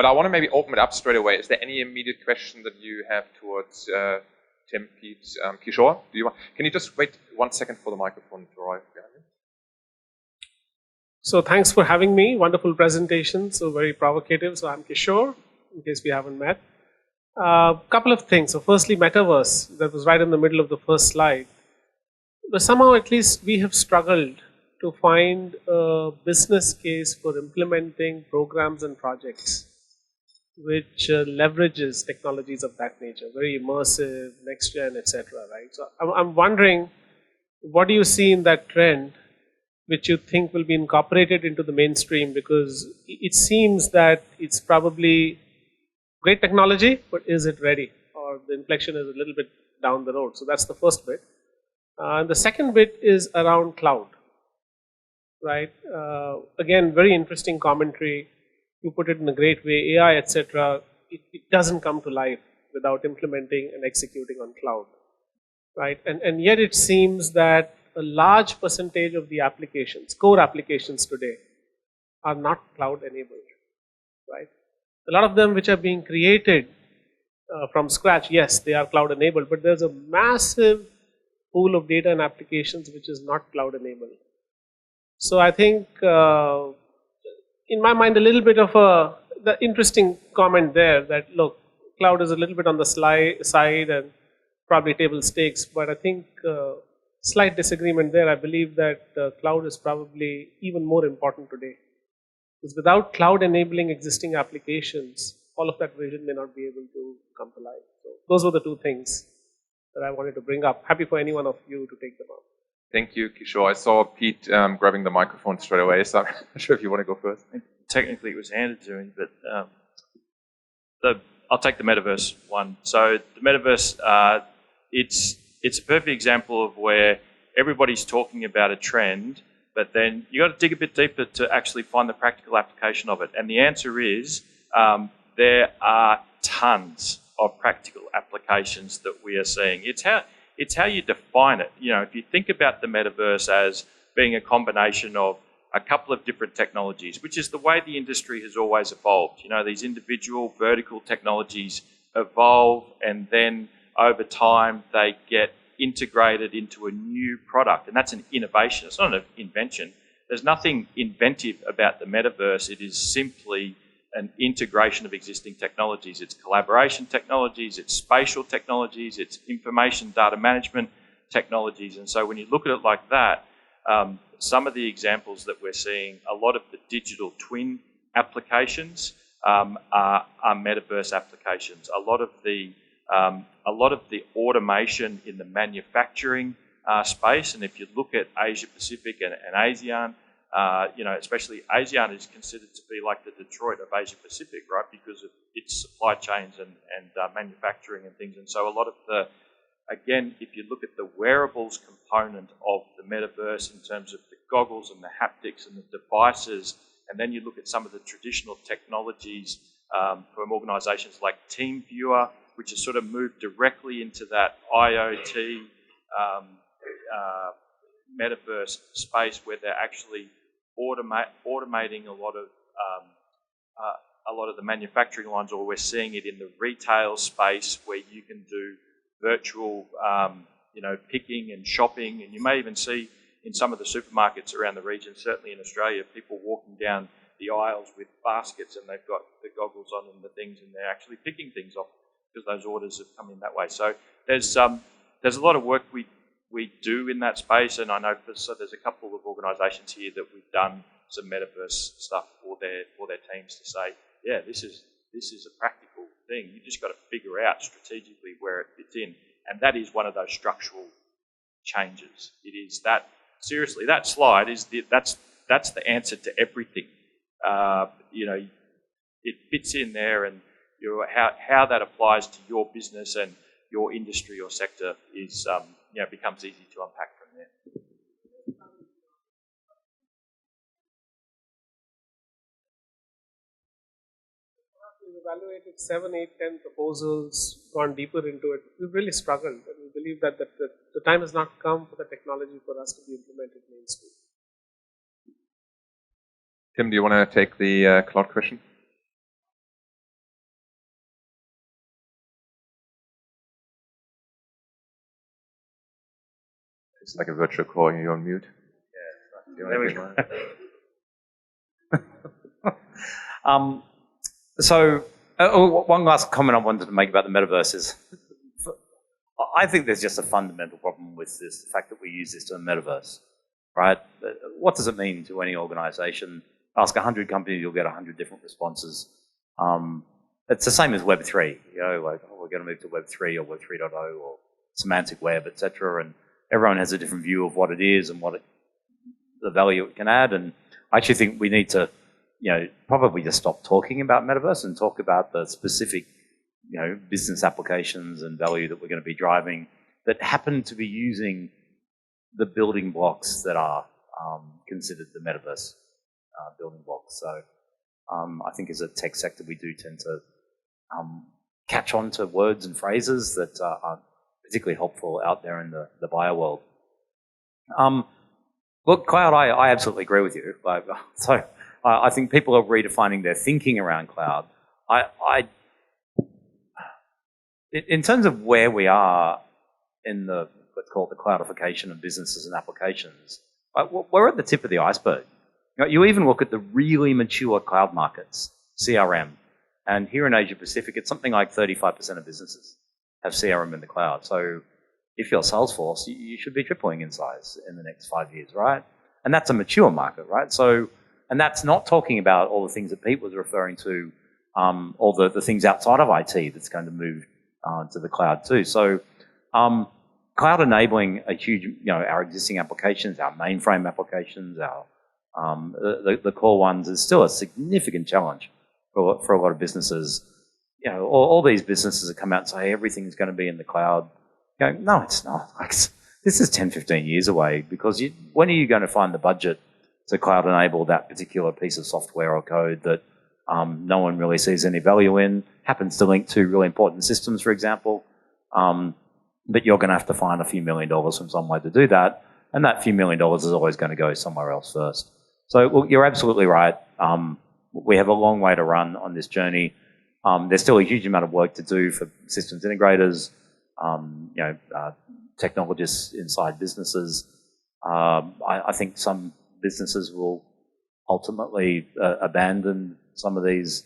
But I want to maybe open it up straight away. Is there any immediate question that you have towards Tim, Pete, Kishore? Can you just wait 1 second for the microphone to arrive behind you? So thanks for having me. Wonderful presentation. So very provocative. So I'm Kishore, in case we haven't met. Couple of things. So firstly, metaverse. That was right in the middle of the first slide. But somehow, at least, we have struggled to find a business case for implementing programs and projects which leverages technologies of that nature, very immersive, next gen, etc. Right? So I'm wondering, what do you see in that trend, which you think will be incorporated into the mainstream? Because it seems that it's probably great technology, but is it ready? Or the inflection is a little bit down the road. So that's the first bit. And the second bit is around cloud. Right? Again, very interesting commentary. You put it in a great way, AI, etc. It doesn't come to life without implementing and executing on cloud, right? And yet it seems that a large percentage of the applications, core applications today, are not cloud enabled, right? A lot of them which are being created from scratch, yes, they are cloud enabled, but there's a massive pool of data and applications which is not cloud enabled. So I think, in my mind, a little bit of the interesting comment there that, look, cloud is a little bit on the side and probably table stakes, but I think slight disagreement there. I believe that cloud is probably even more important today. Because without cloud enabling existing applications, all of that vision may not be able to come to life. So those were the two things that I wanted to bring up. Happy for any one of you to take them up. Thank you, Kishore. I saw Pete grabbing the microphone straight away, so I'm not sure if you want to go first. Technically, it was handed to me, but I'll take the metaverse one. So the metaverse, it's a perfect example of where everybody's talking about a trend, but then you got to dig a bit deeper to actually find the practical application of it. And the answer is there are tons of practical applications that we are seeing. It's how you define it. You know, if you think about the metaverse as being a combination of a couple of different technologies, which is the way the industry has always evolved. You know, these individual vertical technologies evolve, and then over time they get integrated into a new product, and that's an innovation. It's not an invention. There's nothing inventive about the metaverse. It is simply an integration of existing technologies. It's collaboration technologies, it's spatial technologies, it's information data management technologies. And so when you look at it like that, some of the examples that we're seeing, a lot of the digital twin applications are metaverse applications. A lot of the automation in the manufacturing space, and if you look at Asia Pacific and ASEAN, you know, especially ASEAN is considered to be like the Detroit of Asia Pacific, right? Because of its supply chains and manufacturing and things. And so a lot of the, again, if you look at the wearables component of the metaverse in terms of the goggles and the haptics and the devices, and then you look at some of the traditional technologies from organisations like TeamViewer, which has sort of moved directly into that IoT metaverse space where they're actually automating a lot of the manufacturing lines, or we're seeing it in the retail space where you can do virtual, you know, picking and shopping, and you may even see in some of the supermarkets around the region, certainly in Australia, people walking down the aisles with baskets and they've got the goggles on and the things, and they're actually picking things off because those orders have come in that way. So there's a lot of work we do in that space, and I know there's a couple of organisations here that we've done some metaverse stuff for their teams to say, yeah, this is a practical thing. You just got to figure out strategically where it fits in, and that is one of those structural changes. It is that, seriously, that slide is that's the answer to everything. You know, it fits in there, and how that applies to your business and your industry or sector is, you know, becomes easy to unpack from there. We've evaluated 7, 8, 10 proposals, gone deeper into it. We've really struggled, and we believe that the time has not come for the technology for us to be implemented mainstream. Tim, do you want to take the cloud question? It's like a virtual call, you're on mute. Yeah. There we go. So one last comment I wanted to make about the metaverse is, I think there's just a fundamental problem with this, the fact that we use this term metaverse, right? What does it mean to any organization? Ask 100 companies, you'll get 100 different responses. It's the same as Web3, you know, like, oh, we're going to move to Web3 or Web 3.0 or semantic web, etc. And everyone has a different view of what it is and the value it can add. And I actually think we need to, you know, probably just stop talking about metaverse and talk about the specific, you know, business applications and value that we're going to be driving that happen to be using the building blocks that are considered the metaverse building blocks. So I think as a tech sector, we do tend to catch on to words and phrases that aren't particularly helpful out there in the buyer world. Look, cloud, I absolutely agree with you. So I think people are redefining their thinking around cloud. In terms of where we are in let's call it the cloudification of businesses and applications, we're at the tip of the iceberg. You even look at the really mature cloud markets, CRM, and here in Asia Pacific, it's something like 35% of businesses have CRM in the cloud. So if you're Salesforce, you should be tripling in size in the next 5 years, right? And that's a mature market, right? So, and that's not talking about all the things that Pete was referring to, all the things outside of IT that's going to move to the cloud too. So cloud enabling a huge, you know, our existing applications, our mainframe applications, our the core ones is still a significant challenge for a lot of businesses. You know, all these businesses that come out and say everything's going to be in the cloud. You go, no, it's not. Like, this is 10, 15 years away, because when are you going to find the budget to cloud enable that particular piece of software or code that no one really sees any value in, happens to link to really important systems, for example, but you're going to have to find a few $1 million from somewhere to do that, and that few $1 million is always going to go somewhere else first. So look, you're absolutely right. We have a long way to run on this journey. There's still a huge amount of work to do for systems integrators, you know, technologists inside businesses. I think some businesses will ultimately abandon some of these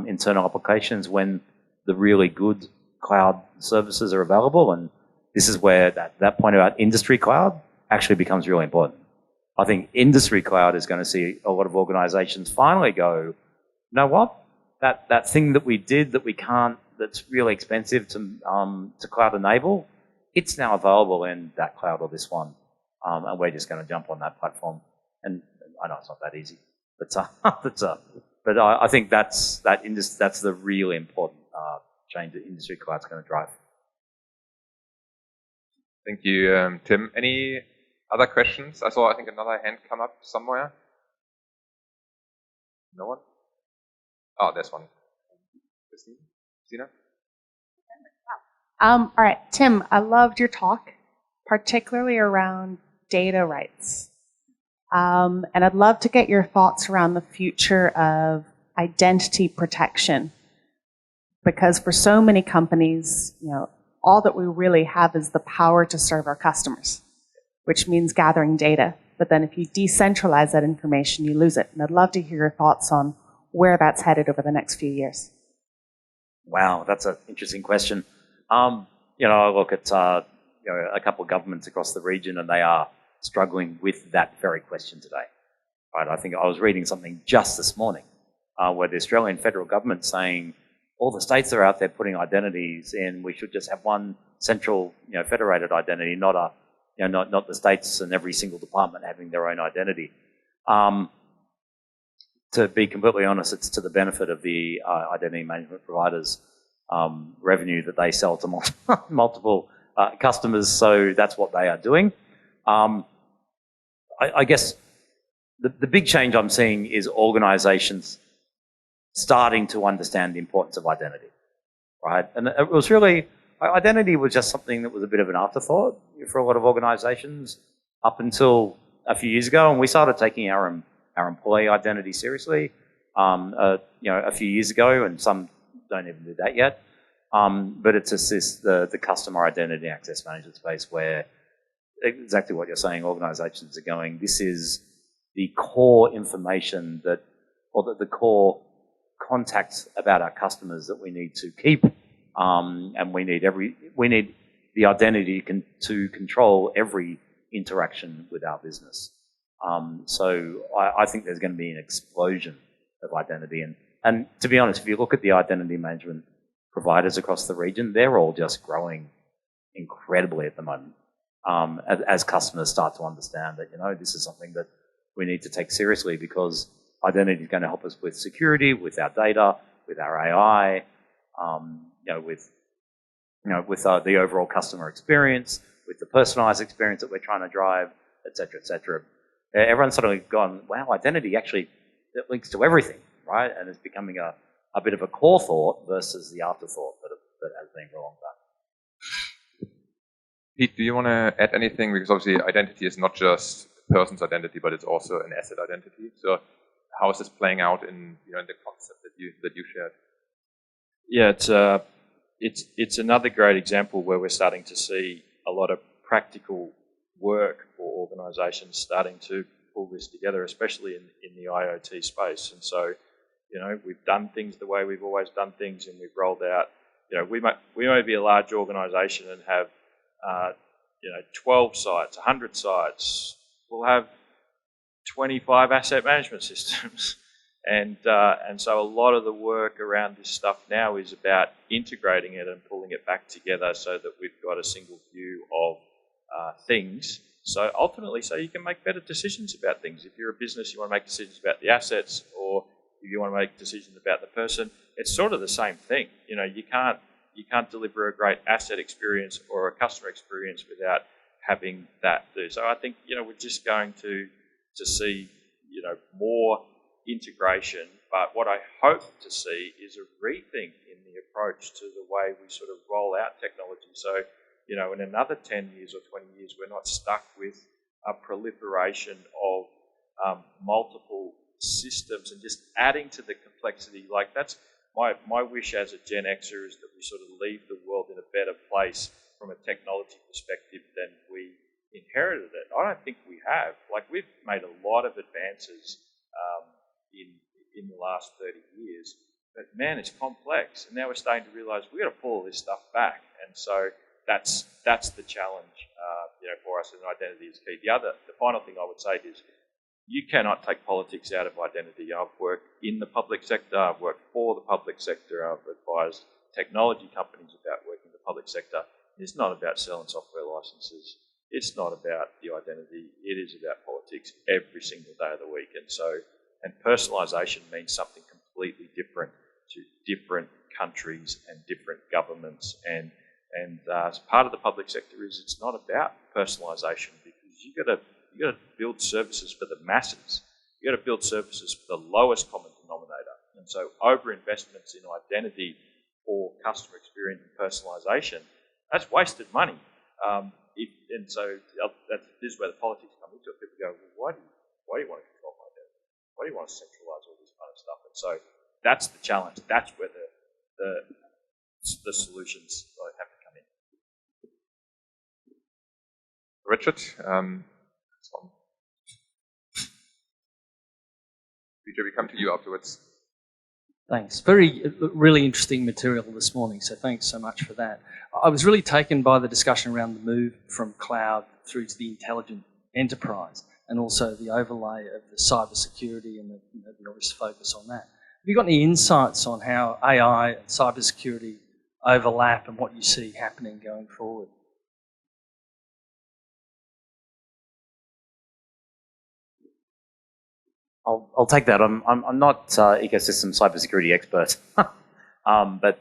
internal applications when the really good cloud services are available. And this is where that point about industry cloud actually becomes really important. I think industry cloud is going to see a lot of organizations finally go, you know what? That thing that we did that we can't, that's really expensive to cloud enable, it's now available in that cloud or this one, and we're just going to jump on that platform. And I know it's not that easy, but I think that's the really important change that industry cloud's going to drive. Thank you, Tim. Any other questions? I saw, I think, another hand come up somewhere. No one? Oh, there's one. Christina? All right, Tim, I loved your talk, particularly around data rights. And I'd love to get your thoughts around the future of identity protection. Because for so many companies, you know, all that we really have is the power to serve our customers, which means gathering data. But then if you decentralize that information, you lose it. And I'd love to hear your thoughts on where that's headed over the next few years. Wow, that's an interesting question. You know, I look at you know, a couple of governments across the region, and they are struggling with that very question today. Right? I think I was reading something just this morning where the Australian federal government's saying all the states that are out there putting identities in, we should just have one central, you know, federated identity, not the states and every single department having their own identity. To be completely honest, it's to the benefit of the identity management providers' revenue that they sell to multiple customers, so that's what they are doing. I guess the big change I'm seeing is organizations starting to understand the importance of identity, right? And it was really, identity was just something that was a bit of an afterthought for a lot of organizations up until a few years ago, and we started taking our employee identity seriously, you know, a few years ago, and some don't even do that yet. But it's just the customer identity access management space where exactly what you're saying. Organisations are going, this is the core information the core contacts about our customers that we need to keep, and we need the identity to control every interaction with our business. So I think there's going to be an explosion of identity. And to be honest, if you look at the identity management providers across the region, they're all just growing incredibly at the moment. As customers start to understand that, this is something that we need to take seriously, because identity is going to help us with security, with our data, with our AI, with the overall customer experience, with the personalized experience that we're trying to drive, et cetera, et cetera. Everyone's sort of gone, wow, identity actually, it links to everything, right? And it's becoming a bit of a core thought versus the afterthought that has been for a long time. Pete, do you want to add anything? Because obviously identity is not just a person's identity, but it's also an asset identity. So how is this playing out in the concept that you shared? Yeah, it's another great example where we're starting to see a lot of practical work for organisations starting to pull this together, especially in the IoT space. And so, we've done things the way we've always done things, and we've rolled out. We may be a large organisation and have 12 sites, 100 sites. We'll have 25 asset management systems. And so a lot of the work around this stuff now is about integrating it and pulling it back together so that we've got a single view of things. So ultimately, so you can make better decisions about things. If you're a business, you want to make decisions about the assets, or if you want to make decisions about the person, it's sort of the same thing. You can't deliver a great asset experience or a customer experience without having that too. So I think we're just going to see more integration, but what I hope to see is a rethink in the approach to the way we sort of roll out technology. So, in another 10 years or 20 years, we're not stuck with a proliferation of multiple systems and just adding to the complexity. Like, that's my wish as a Gen Xer, is that we sort of leave the world in a better place from a technology perspective than we inherited it. I don't think we have. Like, we've made a lot of advances in the last 30 years, but man, it's complex, and now we're starting to realise we've got to pull all this stuff back, and so that's the challenge, for us, and identity is key. The final thing I would say is, you cannot take politics out of identity. I've worked in the public sector, I've worked for the public sector, I've advised technology companies about working in the public sector. It's not about selling software licenses. It's not about the identity. It is about politics every single day of the week. And personalisation means something completely different to different countries and different governments. And as part of the public sector is, it's not about personalisation, because you got to build services for the masses. You got to build services for the lowest common denominator. And so over-investments in identity or customer experience and personalisation, that's wasted money. This is where the politics come into it. People go, well, why do you want to control my data? Why do you want to centralise all this kind of stuff? And so that's the challenge. That's where the solutions have to come in. Richard, Peter, we come to you afterwards. Thanks. Really interesting material this morning, so thanks so much for that. I was really taken by the discussion around the move from cloud through to the intelligent enterprise, and also the overlay of the cybersecurity and the obvious focus on that. Have you got any insights on how AI and cybersecurity overlap and what you see happening going forward? I'll take that. I'm not ecosystem cybersecurity expert, but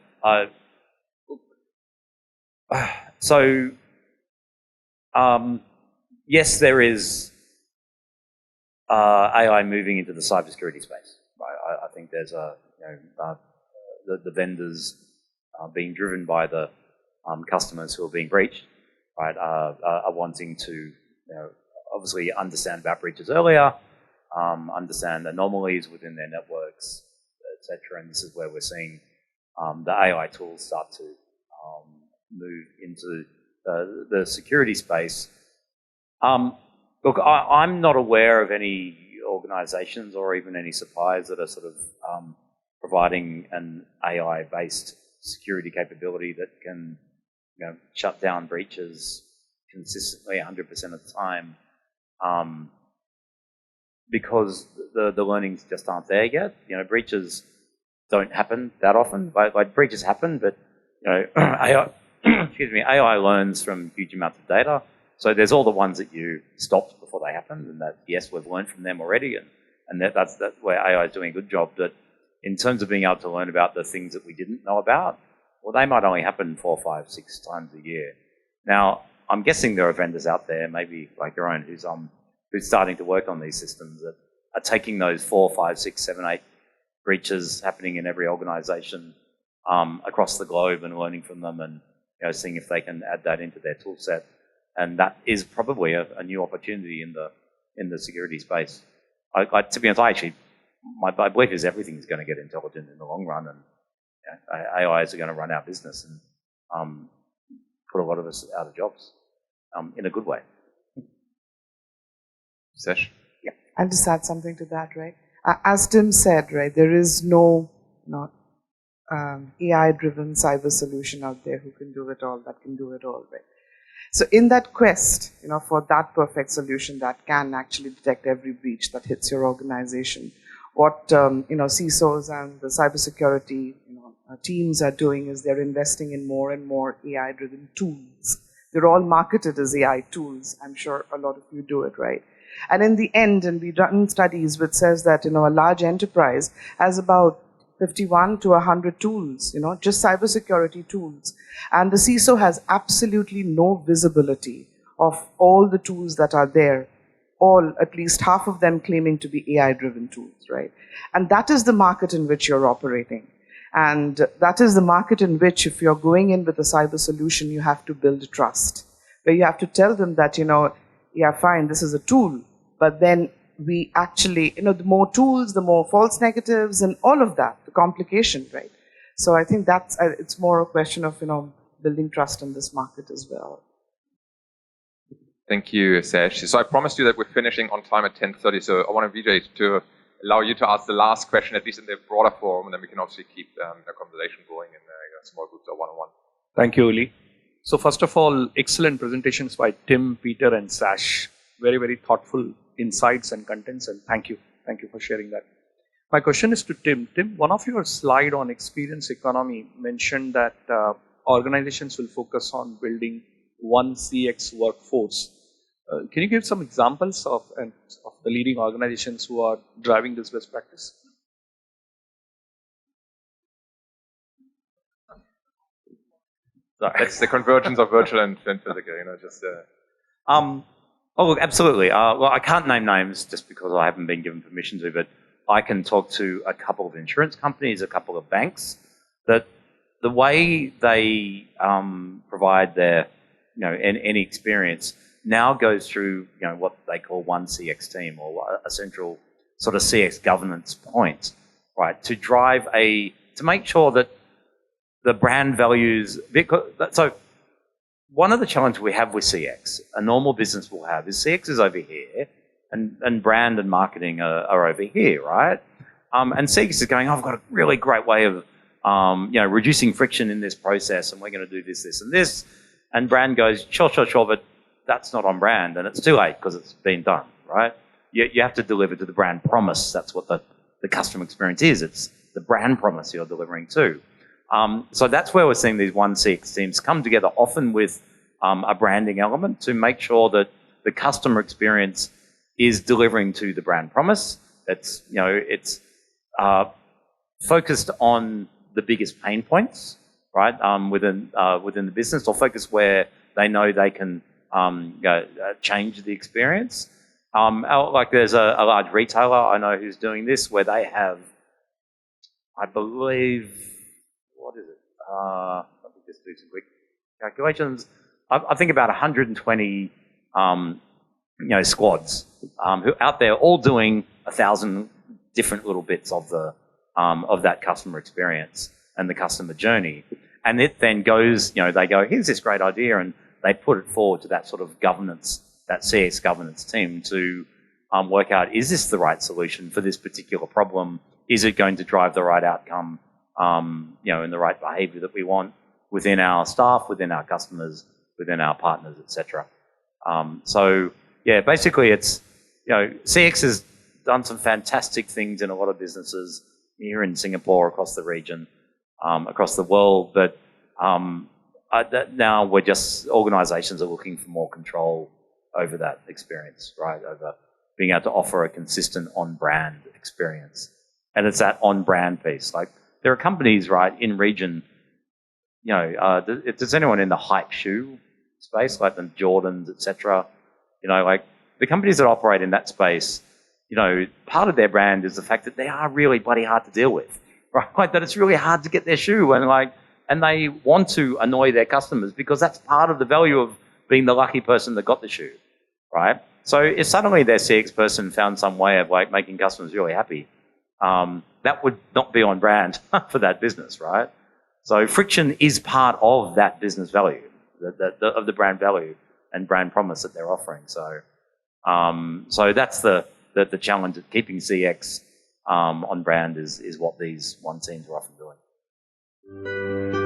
yes, there is AI moving into the cybersecurity space. Right? I think there's the vendors being driven by the customers who are being breached, right? Are wanting to obviously understand about breaches earlier. Understand anomalies within their networks, etc. And this is where we're seeing the AI tools start to move into the security space. Look, I'm not aware of any organizations or even any suppliers that are sort of providing an AI-based security capability that can shut down breaches consistently 100% of the time, because the learnings just aren't there yet. Breaches don't happen that often. Like breaches happen, but AI, AI learns from huge amounts of data. So there's all the ones that you stopped before they happened, and that, yes, we've learned from them already, and that's where AI is doing a good job. But in terms of being able to learn about the things that we didn't know about, well, they might only happen 4, 5, 6 times a year. Now, I'm guessing there are vendors out there, maybe like your own, who's starting to work on these systems that are taking those 4, 5, 6, 7, 8 breaches happening in every organisation across the globe and learning from them, and seeing if they can add that into their tool set. And that is probably a new opportunity in the security space. To be honest, my belief is everything's going to get intelligent in the long run, and AIs are going to run our business and put a lot of us out of jobs in a good way. Sash? Yeah, I'll just add something to that, right? As Tim said, right, there is no AI-driven cyber solution out there who can do it all, that can do it all, right? So in that quest, for that perfect solution that can actually detect every breach that hits your organization, what CISOs and the cybersecurity teams are doing is they're investing in more and more AI-driven tools. They're all marketed as AI tools. I'm sure a lot of you do it, right? And in the end, and we've done studies which says that a large enterprise has about 51 to 100 tools, just cybersecurity tools. And the CISO has absolutely no visibility of all the tools that are there, all, at least half of them claiming to be AI-driven tools, right? And that is the market in which you're operating. And that is the market in which, if you're going in with a cyber solution, you have to build trust, where you have to tell them that, yeah, fine, this is a tool, but then we actually, the more tools, the more false negatives and all of that, the complication, right? So I think that's, it's more a question of, building trust in this market as well. Thank you, Sash. So I promised you that we're finishing on time at 10:30, so I want Vijay to allow you to ask the last question, at least in the broader forum, and then we can obviously keep the conversation going in small groups or one-on-one. Thank you, Uli. So first of all, excellent presentations by Tim, Peter, and Sash. Very, very thoughtful insights and contents, and thank you. Thank you for sharing that. My question is to Tim. Tim, one of your slide on experience economy mentioned that organizations will focus on building one CX workforce. Can you give some examples of the leading organizations who are driving this best practice? It's the convergence of virtual and physical, Oh, look, absolutely. Well, I can't name names just because I haven't been given permission to, but I can talk to a couple of insurance companies, a couple of banks, that the way they provide their, any experience now goes through, what they call one CX team, or a central sort of CX governance point, right, to make sure that the brand values, so one of the challenges we have with CX, a normal business will have, is CX is over here, and brand and marketing are over here, right? And CX is going, I've got a really great way of, reducing friction in this process, and we're going to do this, this, and this. And brand goes, sure, but that's not on brand, and it's too late because it's been done, right? You have to deliver to the brand promise. That's what the customer experience is. It's the brand promise you're delivering to. So that's where we're seeing these one CX teams come together, often with a branding element, to make sure that the customer experience is delivering to the brand promise. It's focused on the biggest pain points, right, within the business, or focus where they know they can change the experience. Like there's a large retailer I know who's doing this, where they have, I believe, what is it? Let me just do some quick calculations. I think about 120 squads who are out there all doing 1,000 different little bits of that customer experience and the customer journey. And it then goes, they go, here's this great idea, and they put it forward to that sort of governance that CX governance team to work out, is this the right solution for this particular problem? Is it going to drive the right outcome, and the right behavior that we want within our staff, within our customers, within our partners, etc. So yeah, basically it's, CX has done some fantastic things in a lot of businesses here in Singapore, across the region, across the world, but now we're just, organizations are looking for more control over that experience, right? Over being able to offer a consistent on-brand experience. And it's that on-brand piece. Like, there are companies, right, in region, if there's anyone in the hype shoe space, like the Jordans, etc., like the companies that operate in that space, part of their brand is the fact that they are really bloody hard to deal with, right? Like, that it's really hard to get their shoe, and they want to annoy their customers because that's part of the value of being the lucky person that got the shoe, right? So if suddenly their CX person found some way of making customers really happy, that would not be on brand for that business, right? So friction is part of that business value, of the brand value and brand promise that they're offering. So, so that's the challenge of keeping CX on brand is what these one teams are often doing.